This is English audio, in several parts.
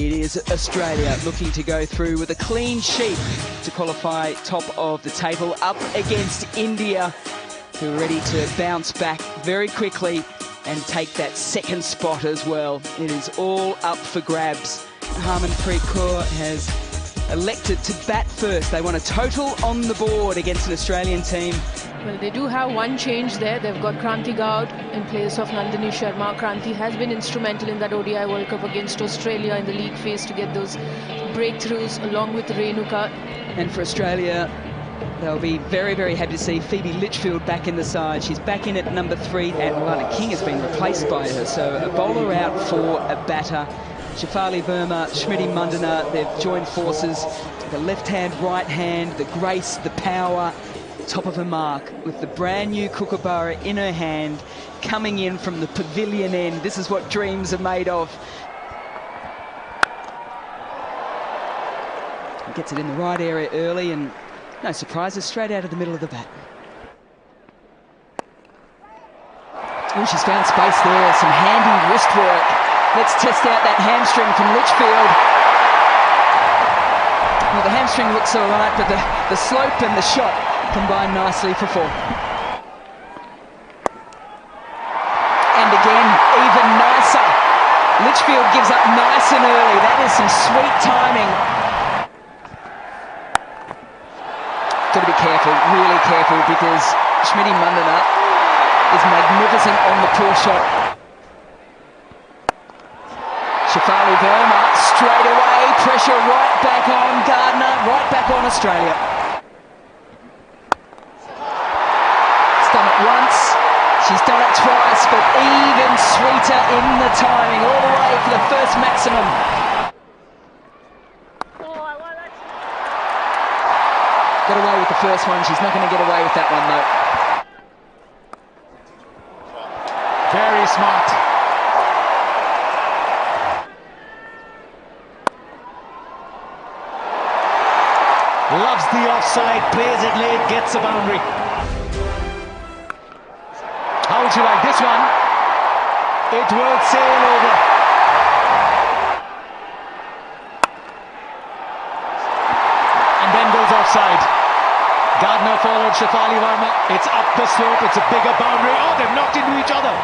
It is Australia looking to go through with a clean sheet to qualify top of the table up against India, who are ready to bounce back very quickly and take that second spot as well. It is all up for grabs. Harmanpreet Kaur has elected to bat first. They want a total on the board against an Australian team. Well, they do have one change there. They've got Kranti Gaud in place of Nandini Sharma. Kranti has been instrumental in that ODI World Cup against Australia in the league phase to get those breakthroughs along with Renuka. And for Australia, they'll be very, very happy to see Phoebe Litchfield back in the side. She's back in at number 3, and Alana King has been replaced by her. So a bowler out for a batter. Shafali Verma, Smriti Mandana, they've joined forces. The left hand, right hand, the grace, the power, top of her mark, with the brand new Kookaburra in her hand, coming in from the pavilion end. This is what dreams are made of. Gets it in the right area early, and no surprises, straight out of the middle of the bat. Oh, she's found space there, some handy wrist work. Let's test out that hamstring from Litchfield. Well, the hamstring looks all right, but the slope and the shot combine nicely for 4. And again, even nicer. Litchfield gives up nice and early. That is some sweet timing. Got to be careful, really careful, because Smriti Mandana is magnificent on the poor shot. Shafali Verma straight away, pressure right back on Gardner, right back on Australia. She's done it once, she's done it twice, but even sweeter in the timing, all the way for the first maximum. Got away with the first one, she's not going to get away with that one though. Very smart. Loves the offside, plays it late, gets a boundary. How would you like this one? It will sail over. And then goes offside. Gardner followed Shafali Verma. It's up the slope, it's a bigger boundary. Oh, they've knocked into each other.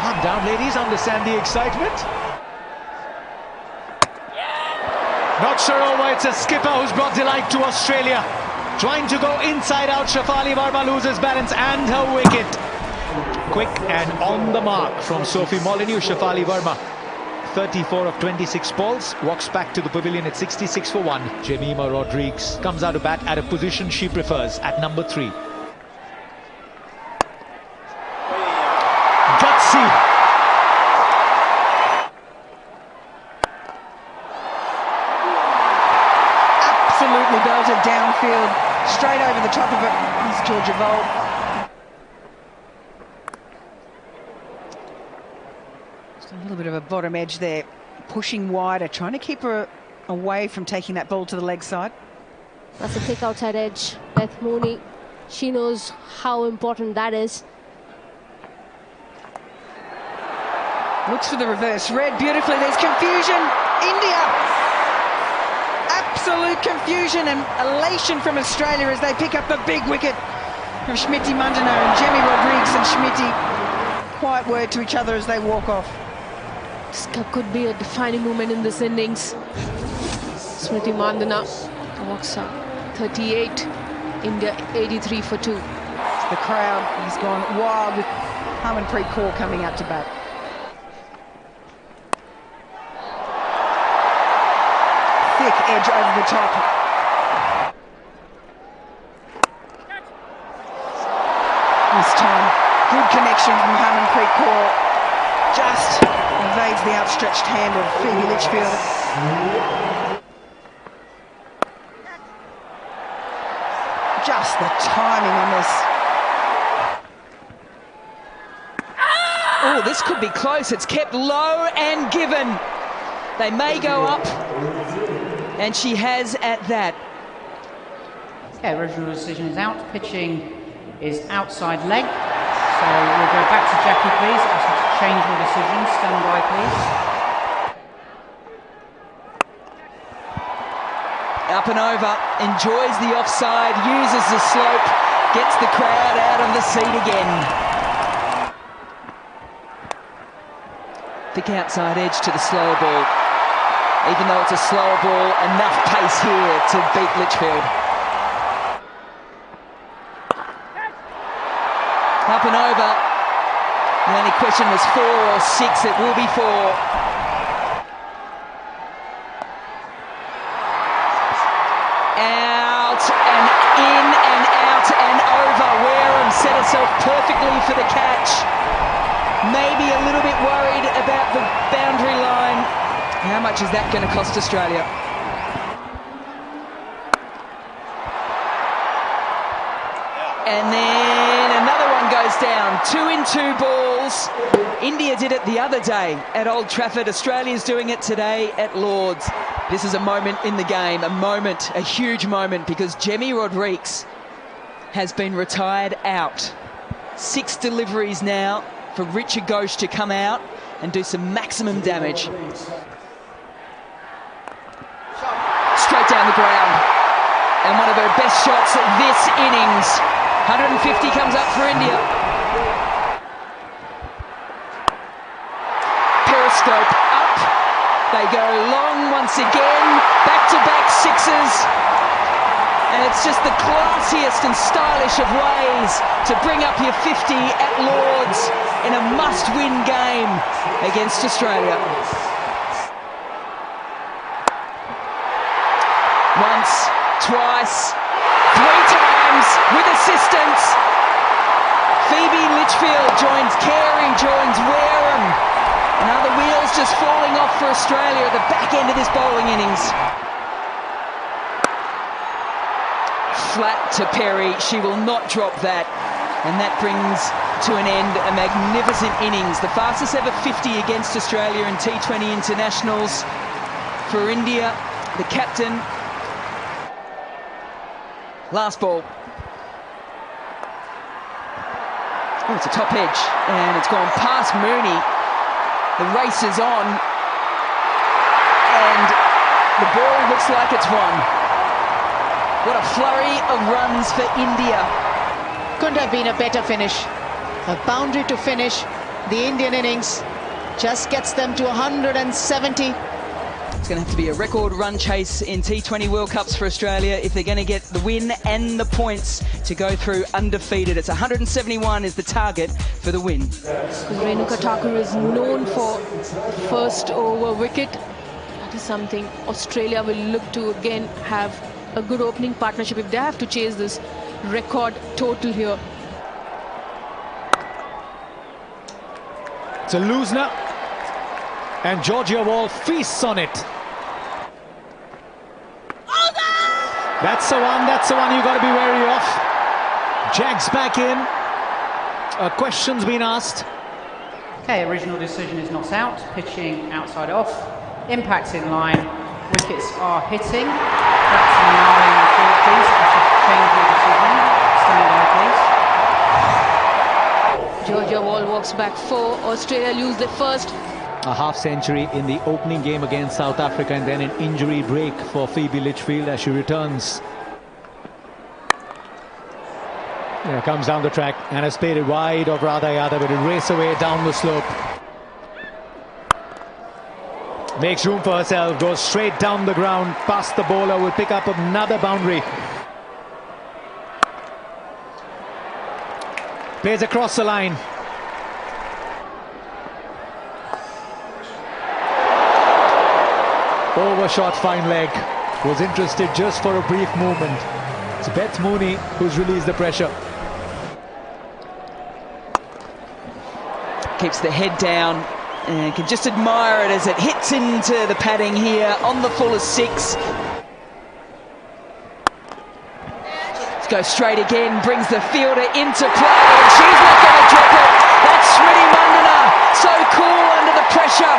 Calm down, ladies, understand the excitement. Not sure over, it's a skipper who's brought delight to Australia. Trying to go inside out, Shafali Verma loses balance and her wicket. Quick and on the mark from Sophie Molyneux. Shafali Verma, 34 of 26 balls, walks back to the pavilion at 66 for 1. Jemimah Rodrigues comes out to bat at a position she prefers, at number 3. Gutsy. Absolutely belted downfield, straight over the top of it. Here's Georgia Vold. Just a little bit of a bottom edge there, pushing wider, trying to keep her away from taking that ball to the leg side. That's a thick outside edge. Beth Mooney, she knows how important that is. Looks for the reverse, read beautifully. There's confusion. India. Absolute confusion and elation from Australia as they pick up the big wicket from Smriti Mandana, and Jemmy Rodrigues and Smriti quiet word to each other as they walk off. This could be a defining moment in this innings. Smriti Mandana walks up 38, India 83 for 2. The crowd has gone wild with Harmanpreet Kaur coming out to bat. Thick edge over the top. This time, good connection from Harmanpreet Kaur. Just evades the outstretched hand of Phoebe Litchfield. Just the timing on this. Oh, this could be close. It's kept low and given. They may go up, and she has at that. Okay, original decision is out. Pitching is outside leg. So we'll go back to Jackie, please. Ask her to change the decision. Stand by, please. Up and over, enjoys the offside, uses the slope, gets the crowd out of the seat again. Thick outside edge to the slower ball. Even though it's a slower ball, enough pace here to beat Litchfield. Up and over. The only question was 4 or 6. It will be 4. Out and in and out and over. Wareham set herself perfectly for the catch. Maybe a little bit worried about the boundary line. How much is that going to cost Australia? And then another one goes down. 2 in 2 balls. India did it the other day at Old Trafford. Australia's doing it today at Lord's. This is a moment in the game, a huge moment, because Jemmy Rodrigues has been retired out. 6 deliveries now for Richard Ghosh to come out and do some maximum damage. Straight down the ground. And one of her best shots this innings. 150 comes up for India. Periscope up. They go long once again. Back-to-back sixes. And it's just the classiest and stylish of ways to bring up your 50 at Lord's in a must-win game against Australia. Once, twice, 3 times with assistance. Phoebe Litchfield joins Carey, joins Wareham. Now the wheels just falling off for Australia at the back end of this bowling innings. Flat to Perry, she will not drop that. And that brings to an end a magnificent innings. The fastest ever 50 against Australia in T20 internationals. For India, the captain. Last ball. Oh, it's a top edge, and it's gone past Mooney. The race is on, and the ball looks like it's won. What a flurry of runs for India. Couldn't have been a better finish. A boundary to finish. The Indian innings just gets them to 170. It's going to have to be a record run chase in T20 World Cups for Australia if they're going to get the win and the points to go through undefeated. It's 171 is the target for the win. Renuka Thakur is known for first over wicket. That is something Australia will look to again have a good opening partnership if they have to chase this record total here. It's a loosener, and Georgia Wall feasts on it. That's the one you've got to be wary of. Jags back in. A question's been asked. Okay, original decision is not out. Pitching outside off. Impacts in line. Wickets are hitting. That's allowing the field, please. I should change your decision. Stand by, please. Georgia Wall walks back 4. Australia lose their first. A half century in the opening game against South Africa, and then an injury break for Phoebe Litchfield as she returns. Here comes down the track and has played it wide of Radha Yadav, but it race away down the slope. Makes room for herself, goes straight down the ground, past the bowler, will pick up another boundary. Plays across the line. Overshot fine leg, was interested just for a brief moment. It's Beth Mooney who's released the pressure. Keeps the head down and can just admire it as it hits into the padding here on the full of 6. Let's go straight again, brings the fielder into play, and she's not going to drop it. That's Smriti Mandhana, so cool under the pressure.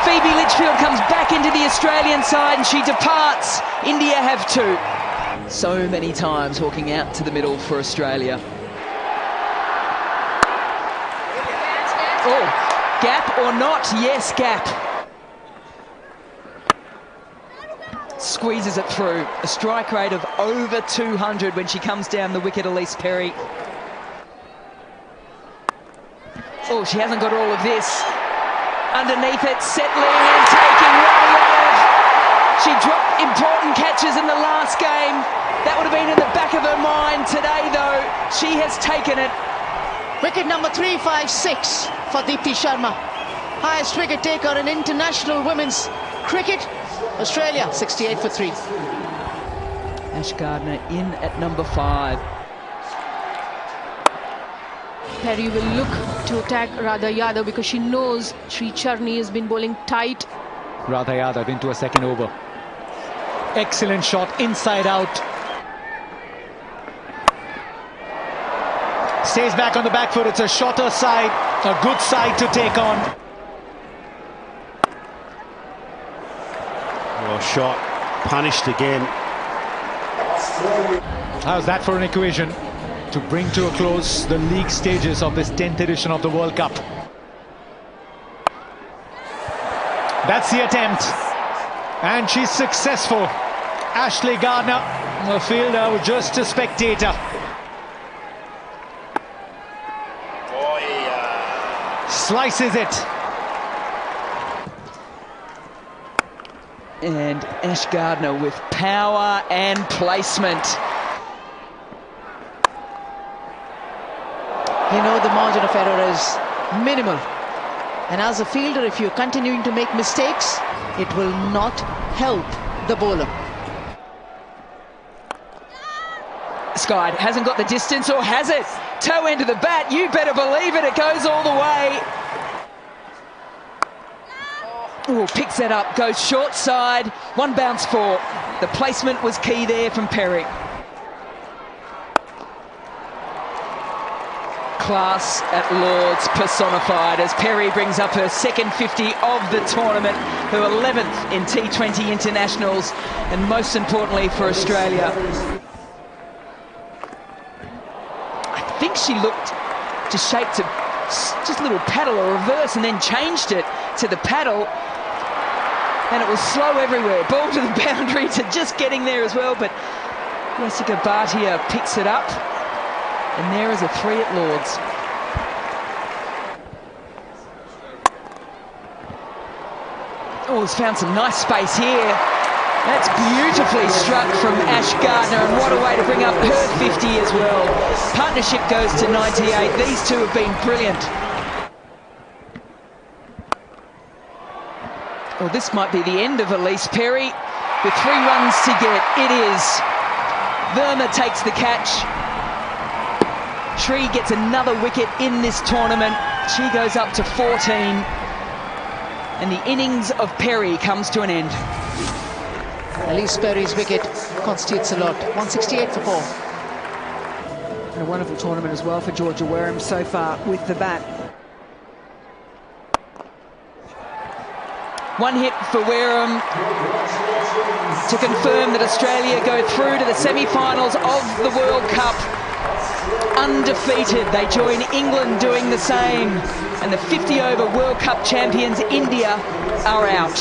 Phoebe Litchfield comes back into the Australian side and she departs. India have 2. So many times walking out to the middle for Australia. Oh, gap or not? Yes, gap. squeezes it through. A strike rate of over 200 when she comes down the wicket, Ellyse Perry. Oh, she hasn't got all of this. Underneath it, settling and taking way off. She dropped important catches in the last game. That would have been in the back of her mind. Today, though, she has taken it. Wicket number 356 for Deepti Sharma. Highest wicket taker in international women's cricket. Australia, 68 for 3. Ash Gardner in at number 5. Perry will look to attack Radha Yadav because she knows Sri Charni has been bowling tight. Radha Yadav into a second over. Excellent shot, inside out. Stays back on the back foot. It's a shorter side, a good side to take on. Well shot, punished again. How's that for an equation to bring to a close the league stages of this 10th edition of the World Cup? That's the attempt, and she's successful. Ashley Gardner, a fielder, just a spectator. Slices it. And Ash Gardner with power and placement. You know the margin of error is minimal. And as a fielder, if you're continuing to make mistakes, it will not help the bowler. Skyde hasn't got the distance, or has it? Toe end of the bat, you better believe it, it goes all the way. Oh, picks that up, goes short side, one bounce for. The placement was key there from Perry. Class at Lord's personified as Perry brings up her second 50 of the tournament, her 11th in T20 internationals, and most importantly for Australia. I think she looked just shaped to just a little paddle or reverse and then changed it to the paddle, and it was slow everywhere. Ball to the boundary to just getting there as well, but Jessica Bhatia picks it up. And there is a 3 at Lord's. Oh, he's found some nice space here. That's beautifully struck from Ash Gardner, and what a way to bring up her 50 as well. Partnership goes to 98. These two have been brilliant. Well, this might be the end of Ellyse Perry with 3 runs to get. It is. Verma takes the catch. Sri gets another wicket in this tournament. She goes up to 14. And the innings of Perry comes to an end. Ellyse Perry's wicket constitutes a lot. 168 for 4. And a wonderful tournament as well for Georgia Wareham so far with the bat. One hit for Wareham to confirm that Australia go through to the semi-finals of the World Cup. Undefeated, they join England doing the same, and the 50-over World Cup champions India are out.